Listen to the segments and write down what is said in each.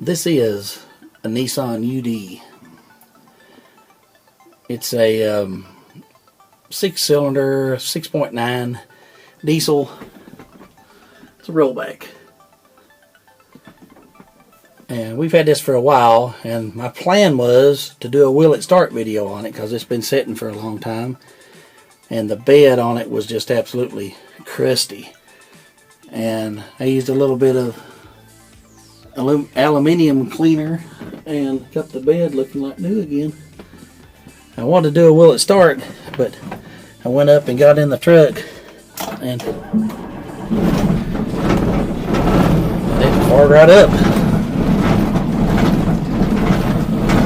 This is a Nissan U.D. It's a 6-cylinder, 6.9 diesel. It's a rollback. And we've had this for a while, and my plan was to do a will it start video on it because it's been sitting for a long time. And the bed on it was just absolutely crusty. And I used a little bit of aluminium cleaner and got the bed looking like new again. I wanted to do a will it start, but I went up and got in the truck and it fired right up.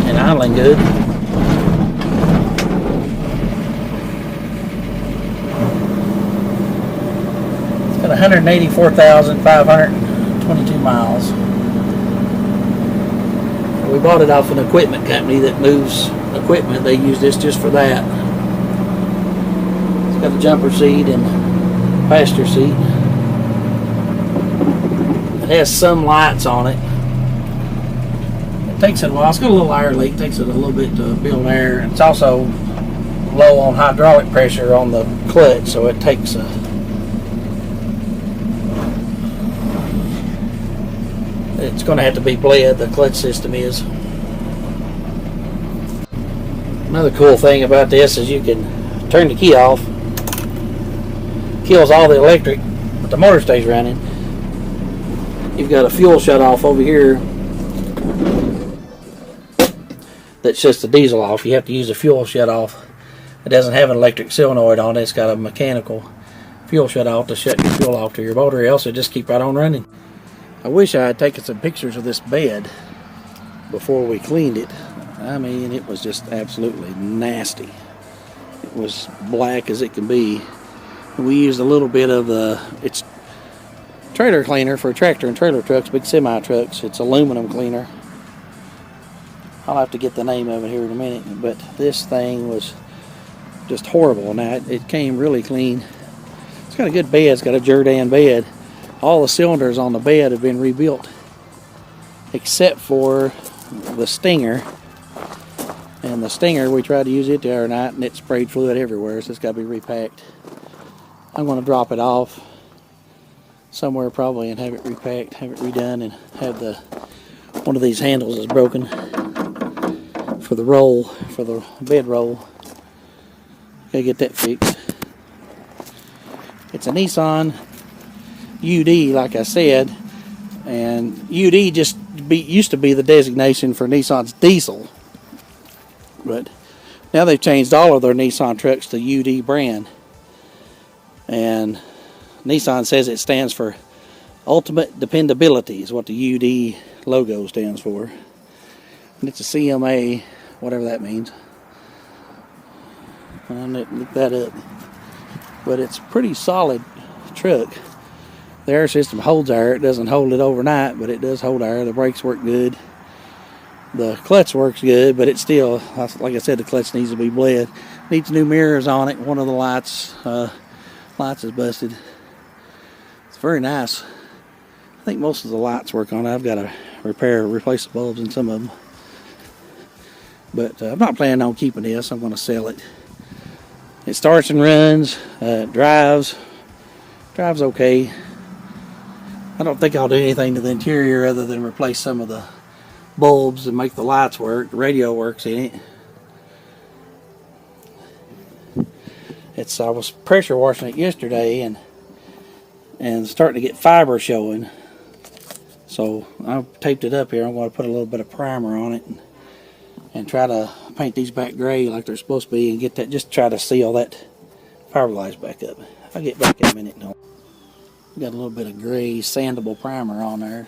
And idling good. It's got 184,522 miles. We bought it off an equipment company that moves equipment. They use this just for that. It's got a jumper seat and passenger seat. It has some lights on it. It takes it a while. It's got a little air leak. It takes it a little bit to build air. It's also low on hydraulic pressure on the clutch, so it takes a it's going to have to be bled, the clutch system is. Another cool thing about this is you can turn the key off. Kills all the electric, but the motor stays running. You've got a fuel shut off over here. That's just the diesel off. You have to use a fuel shut off. It doesn't have an electric solenoid on it. It's got a mechanical fuel shut off to shut your fuel off to your motor, else it'll just keep right on running. I wish I had taken some pictures of this bed before we cleaned it. I mean, it was just absolutely nasty. It was black as it can be. We used a little bit of it's trailer cleaner for tractor and trailer trucks, big semi trucks. It's aluminum cleaner. I'll have to get the name of it here in a minute, but this thing was just horrible. Now, it came really clean. It's got a good bed. It's got a Jordan bed. All the cylinders on the bed have been rebuilt except for the stinger. And the stinger, we tried to use it the other night and it sprayed fluid everywhere, so it's got to be repacked. I'm going to drop it off somewhere probably and have it repacked, have it redone, and have one of these handles is broken for the roll, for the bed roll. Gotta get that fixed. It's a Nissan U.D, like I said, and U.D used to be the designation for Nissan's diesel, but now they've changed all of their Nissan trucks to U.D brand, and Nissan says it stands for Ultimate Dependability is what the U.D logo stands for, and it's a CMA, whatever that means. I'll look that up, but it's a pretty solid truck. The air system holds air. It doesn't hold it overnight, but it does hold air. The brakes work good. The clutch works good, but it's still, like I said, the clutch needs to be bled. Needs new mirrors on it. One of the lights is busted. It's very nice. I think most of the lights work on it. I've got to replace the bulbs in some of them. But I'm not planning on keeping this. I'm going to sell it. It starts and runs. Drives okay. I don't think I'll do anything to the interior other than replace some of the bulbs and make the lights work. The radio works in it. I was pressure washing it yesterday and starting to get fiber showing. So I taped it up here. I'm going to put a little bit of primer on it and try to paint these back gray like they're supposed to be and get that, just try to seal that fiberglass back up. I'll get back in a minute. No. Got a little bit of gray sandable primer on there.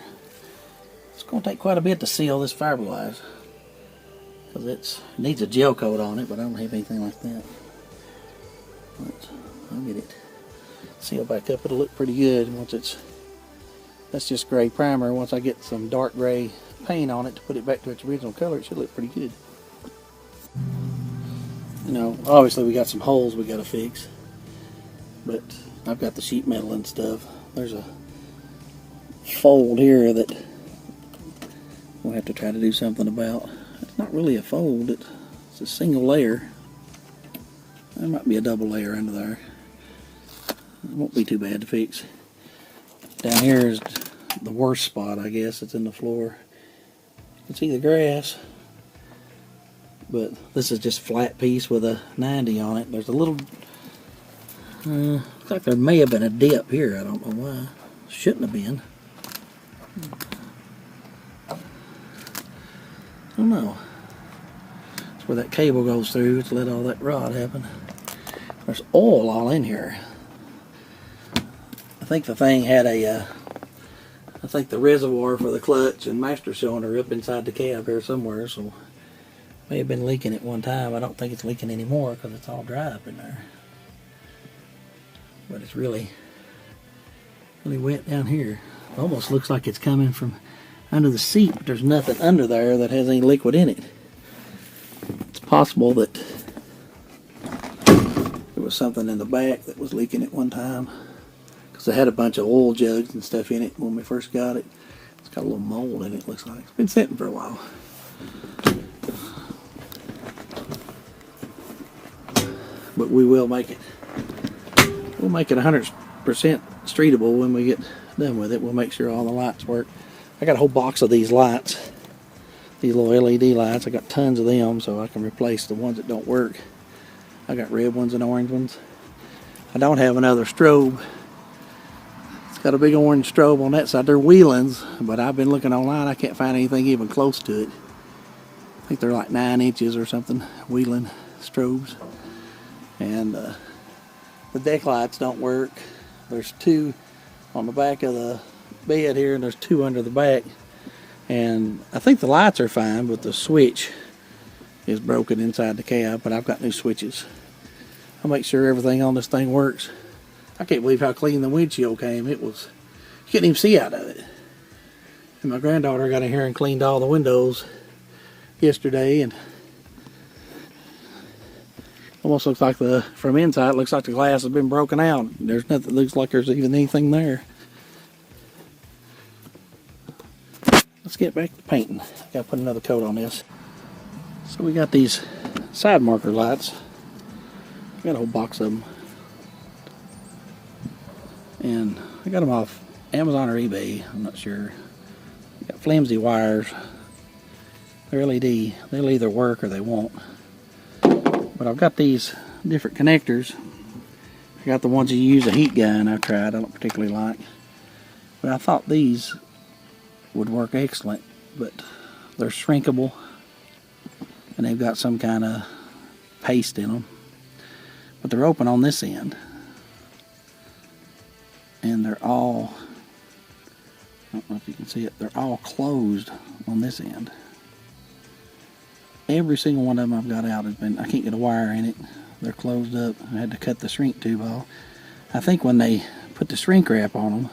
It's going to take quite a bit to seal this fiberglass because it needs a gel coat on it, but I don't have anything like that. But I'll get it sealed back up. It'll look pretty good once that's just gray primer. Once I get some dark gray paint on it to put it back to its original color, it should look pretty good. You know, obviously we got some holes we got to fix, but I've got the sheet metal and stuff. There's a fold here that we'll have to try to do something about. It's not really a fold, it's a single layer. There might be a double layer under there. It won't be too bad to fix. Down here is the worst spot, I guess. It's in the floor. You can see the grass, but this is just a flat piece with a 90 on it. There's a little, looks like there may have been a dip here. I don't know why. Shouldn't have been. I don't know. That's where that cable goes through to let all that rot happen. There's oil all in here. I think the thing had a, I think the reservoir for the clutch and master cylinder up inside the cab here somewhere, so may have been leaking at one time. I don't think it's leaking anymore because it's all dry up in there. But it's really wet down here. It almost looks like it's coming from under the seat, but there's nothing under there that has any liquid in it. It's possible that there was something in the back that was leaking at one time, because it had a bunch of oil jugs and stuff in it when we first got it. It's got a little mold in it, looks like. It's been sitting for a while. But we will make it. We'll make it 100% streetable when we get done with it. We'll make sure all the lights work. I got a whole box of these lights, these little LED lights. I got tons of them, so I can replace the ones that don't work. I got red ones and orange ones. I don't have another strobe. It's got a big orange strobe on that side. They're Wheelings, but I've been looking online. I can't find anything even close to it. I think they're like 9 inches or something, Wheeling strobes. And the deck lights don't work. There's 2 on the back of the bed here, and there's 2 under the back. And I think the lights are fine, but the switch is broken inside the cab, but I've got new switches. I'll make sure everything on this thing works. I can't believe how clean the windshield came. It was, you couldn't even see out of it. And my granddaughter got in here and cleaned all the windows yesterday, and almost looks like from inside, it looks like the glass has been broken out. There's nothing, looks like there's even anything there. Let's get back to painting. I gotta put another coat on this. So we got these side marker lights. I got a whole box of them. And I got them off Amazon or eBay, I'm not sure. Got flimsy wires. They're LED. They'll either work or they won't. But I've got these different connectors. I got the ones you use a heat gun I've tried, I don't particularly like. But I thought these would work excellent, but they're shrinkable and they've got some kind of paste in them. But they're open on this end. And they're all, I don't know if you can see it, they're all closed on this end. Every single one of them I've got out has been, I can't get a wire in it. They're closed up. I had to cut the shrink tube off. I think when they put the shrink wrap on them,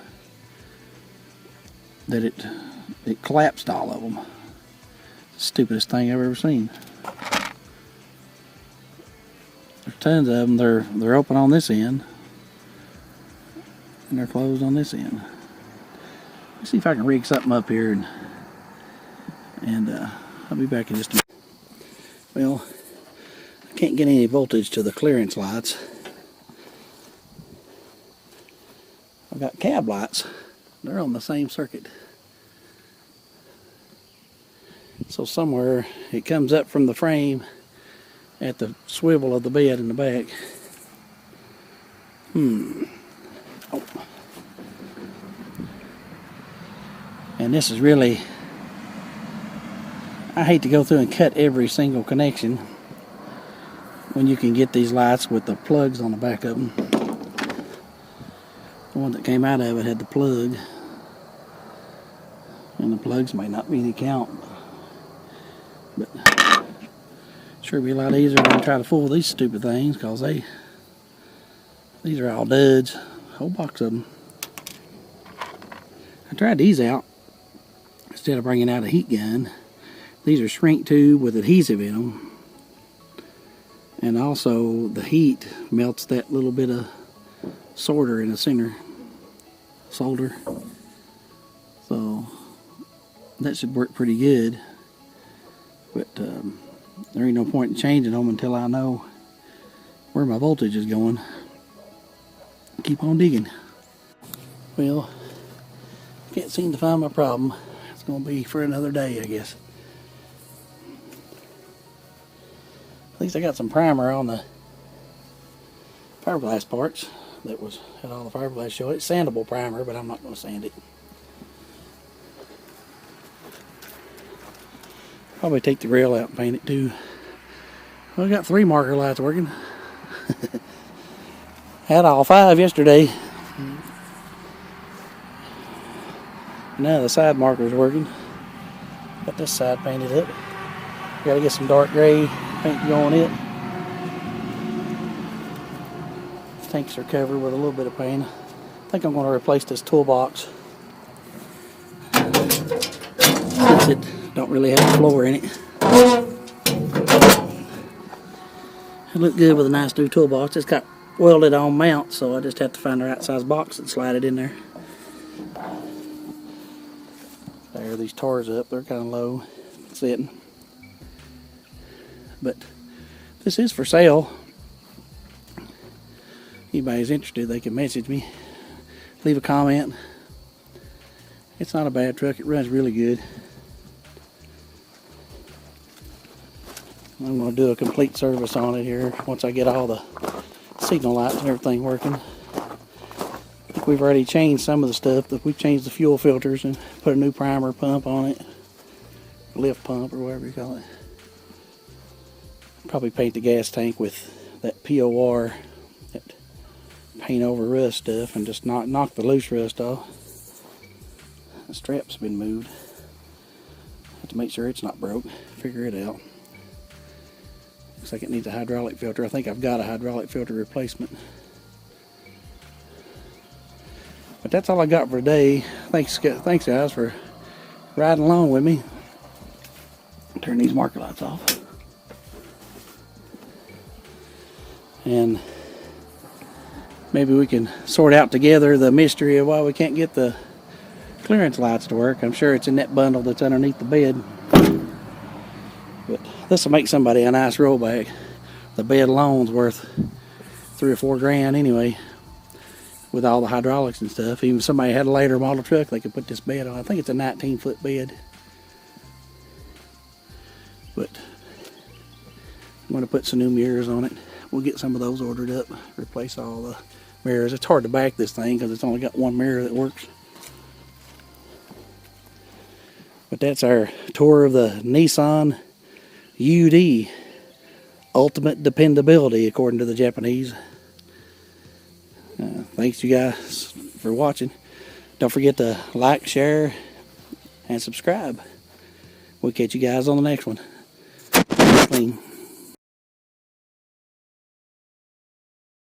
that it collapsed all of them. It's the stupidest thing I've ever seen. There's tons of them. They're open on this end, and they're closed on this end. Let's see if I can rig something up here, and I'll be back in just a minute. Well, I can't get any voltage to the clearance lights. I've got cab lights. They're on the same circuit. So somewhere it comes up from the frame at the swivel of the bed in the back. Oh. And this is really, I hate to go through and cut every single connection when you can get these lights with the plugs on the back of them. The one that came out of it had the plug, and the plugs may not be any count, but sure be a lot easier than try to fool these stupid things, because these are all duds, a whole box of them. I tried these out instead of bringing out a heat gun. These are shrink tube with adhesive in them, and also the heat melts that little bit of solder in the center. So that should work pretty good. But there ain't no point in changing them until I know where my voltage is going. Keep on digging. Well, can't seem to find my problem. It's going to be for another day, I guess. At least I got some primer on the fiberglass parts that had all the fiberglass show. It's sandable primer, but I'm not going to sand it. Probably take the rail out and paint it too. Well, I got 3 marker lights working. Had all 5 yesterday. Now the side marker's working. Got this side painted up. Gotta get some dark gray paint to go on it. Tanks are covered with a little bit of paint. I think I'm going to replace this toolbox. Since it don't really have a floor in it. It looked good with a nice new toolbox. It's got welded on mount, so I just have to find the right size box and slide it in there. There, these tars up, they're kind of low sitting. But this is for sale. Anybody's interested, they can message me, leave a comment. It's not a bad truck, it runs really good. I'm going to do a complete service on it here once I get all the signal lights and everything working. I think we've already changed some of the stuff. We've changed the fuel filters and put a new primer pump on it. Lift pump or whatever you call it. Probably paint the gas tank with that POR, that paint over rust stuff, and just knock the loose rust off. The strap's been moved. Have to make sure it's not broke. Figure it out. Looks like it needs a hydraulic filter. I think I've got a hydraulic filter replacement. But that's all I got for today. Thanks guys for riding along with me. Turn these marker lights off. And maybe we can sort out together the mystery of why we can't get the clearance lights to work. I'm sure it's in that bundle that's underneath the bed. But this will make somebody a nice rollback. The bed alone's worth $3 or $4 grand anyway, with all the hydraulics and stuff. Even if somebody had a later model truck, they could put this bed on. I think it's a 19-foot bed. But I'm going to put some new mirrors on it. We'll get some of those ordered up, replace all the mirrors. It's hard to back this thing because it's only got one mirror that works. But that's our tour of the Nissan U.D. Ultimate dependability, according to the Japanese. Thanks you guys for watching. Don't forget to like, share, and subscribe. We'll catch you guys on the next one. Clean.